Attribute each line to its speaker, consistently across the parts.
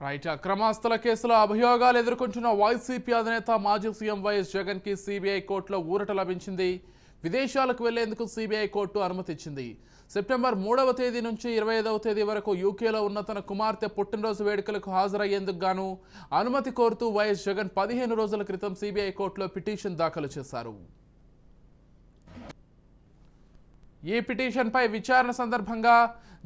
Speaker 1: Right అక్రమాస్తుల కేసులో అభియోగాలు ఎదుర్కొంటున్న వైసీపీ అధినేత మాజీ సీఎం వైఎస్ జగన్ కి సిబిఐ కోర్టులో ఊరట లభించింది. విదేశాలకు వెళ్లేందుకు సిబిఐ కోర్టు అనుమతి ఇచ్చింది. సెప్టెంబర్ 3వ తేదీ నుంచి 25వ తేదీ వరకు యూకేలో ఉన్న తన కుమార్తె పుట్టినరోజు వేడుకలకు హాజరయ్యేందుకు గాను అనుమతి కోరుతూ వైఎస్ జగన్ 15 రోజుల క్రితం సిబిఐ కోర్టులో పిటిషన్ దాఖలు చేశారు. ఈ పిటిషన్పై విచారణ సందర్భంగా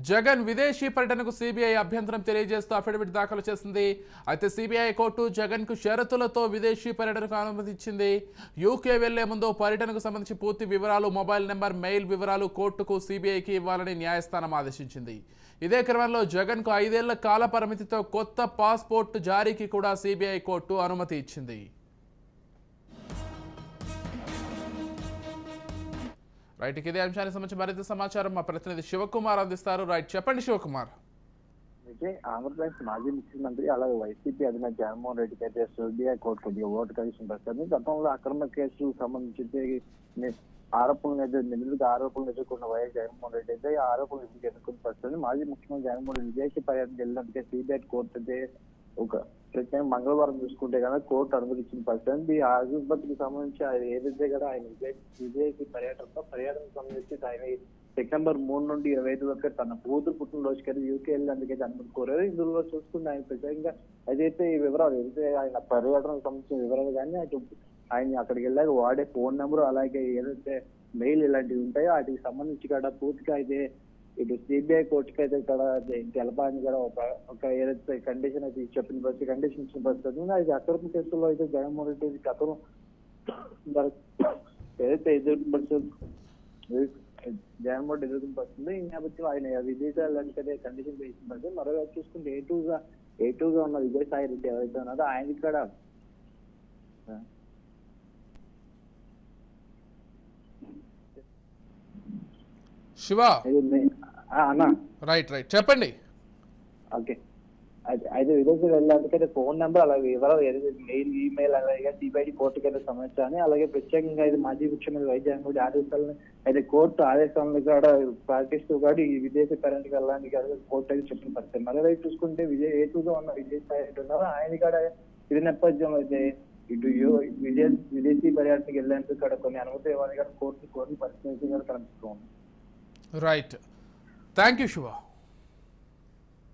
Speaker 1: జగన్ విదేశీ పర్యటనకు సిబిఐ అభ్యంతరం తెలియజేస్తూ అఫిడవిట్ దాఖలు చేసింది. అయితే సిబిఐ కోర్టు జగన్కు షరతులతో విదేశీ పర్యటనకు అనుమతి ఇచ్చింది. యూకే వెళ్లే ముందు పర్యటనకు సంబంధించి పూర్తి వివరాలు, మొబైల్ నెంబర్, మెయిల్ వివరాలు కోర్టుకు సిబిఐకి ఇవ్వాలని న్యాయస్థానం ఆదేశించింది. ఇదే క్రమంలో జగన్కు 5 ఏళ్ల కాల పరిమితితో కొత్త పాస్పోర్టు జారీకి కూడా సిబిఐ కోర్టు అనుమతి ఇచ్చింది. రైట్ ఇదే అంశానికి సంబంధించి మరింత సమాచారం మా ప్రతినిధి శివకుమార్ అందిస్తారు. రైట్ చెప్పండి శివకుమార్.
Speaker 2: ఆంధ్రప్రదేశ్ మాజీ ముఖ్యమంత్రి అలాగే వైసీపీ అధినేత జగన్మోహన్ రెడ్డికి అయితే సిబిఐ కోర్టు కొద్దిగా ఓటు కలిసి వస్తుంది. గతంలో అక్రమ కేసులకు సంబంధించి ఆరోపణలు ఎదుర్కొన్న వైఎస్ జగన్మోహన్ రెడ్డి అయితే ఆ ఆరోపణలు ఎందుకు ఎదుర్కొని వస్తుంది. మాజీ ముఖ్యమంత్రి జగన్మోహన్ రెడ్డి విదేశీ పర్యటనకు వెళ్ళినందుకే సిబిఐ కోర్టు అయితే ఒక ప్రత్యేకంగా మంగళవారం చూసుకుంటే కనుక కోర్టు అనుమతించిన పరిస్థితి. ఈ ఆసుపత్రికి సంబంధించి ఏదైతే కదా ఆయన విదేశీ పర్యటనకు సంబంధించి ఆయన సెప్టెంబర్ 3 నుండి 25 వరకు తన కూతురు పుట్టినరోజుకి అయితే యూకే వెళ్ళేందుకైతే అనుమతి కోరారు. ఇందులో చూసుకుంటే ఆయన ప్రత్యేకంగా అదైతే ఈ వివరాలు ఏదైతే ఆయన పర్యటనకు సంబంధించిన వివరాలు కానీ ఆయన అక్కడికి వెళ్ళాక వాడే ఫోన్ నెంబర్ అలాగే ఏదైతే మెయిల్ ఇలాంటివి ఉంటాయో వాటికి సంబంధించి కూడా పూర్తిగా అయితే ఇటు సిబిఐ కోర్టుకి అయితే ఇక్కడ తెలపాలని కూడా ఒక ఏదైతే కండిషన్ అయితే చెప్పిన పరిస్థితి కండిషన్ ఇచ్చిన పరిస్థితి. అది అక్రమ కేసుల్లో అయితే జగన్మోహన్ రెడ్డి గతంలో ఏదైతే జగన్మోహన్ రెడ్డి ఎదుర్కొని పడుతుంది. ఈ నేపథ్యంలో ఆయన విదేశాలకైతే కండిషన్ ఇచ్చిన పరిస్థితి. మరోవైపు చూసుకుంటే ఏటూగా ఉన్న విజయసాయి రెడ్డి ఎవరైతే ఉన్నారో ఆయనకి కూడా
Speaker 1: శివ
Speaker 2: అన్నా
Speaker 1: రైట్ చెప్పండి.
Speaker 2: ఓకే అయితే విదేశాలు వెళ్ళాలంటే ఫోన్ నెంబర్ అలాగే వివరాలు ఏదైతే మెయిల్, ఈమెయిల్ అలాగే సిబిఐ కోర్టుకి అయితే సంబంధించాలని అలాగే ప్రత్యేకంగా అయితే మాజీ ముఖ్యమంత్రి వైఎస్ జగన్మోహన్ ఆదేశాలను అయితే కోర్టు ఆదేశాలను కూడా పాటిస్తూ కూడా ఈ విదేశీ పర్యటనకు వెళ్ళడానికి కోర్టు అయితే చెప్పిన పరిస్థితి. మరోవైపు చూసుకుంటే ఏటూగా ఉన్న విజయసాయి ఉన్నారో ఆయన కూడా ఇది నేపథ్యంలో అయితే ఇటు విదేశీ పర్యటనకు వెళ్ళేందుకు కూడా కొన్ని అనుమతి ఇవ్వాలి కూడా కోర్టు కోరిన పరిస్థితి కూడా కనిపిస్తూ ఉంది.
Speaker 1: Right thank you Shiva.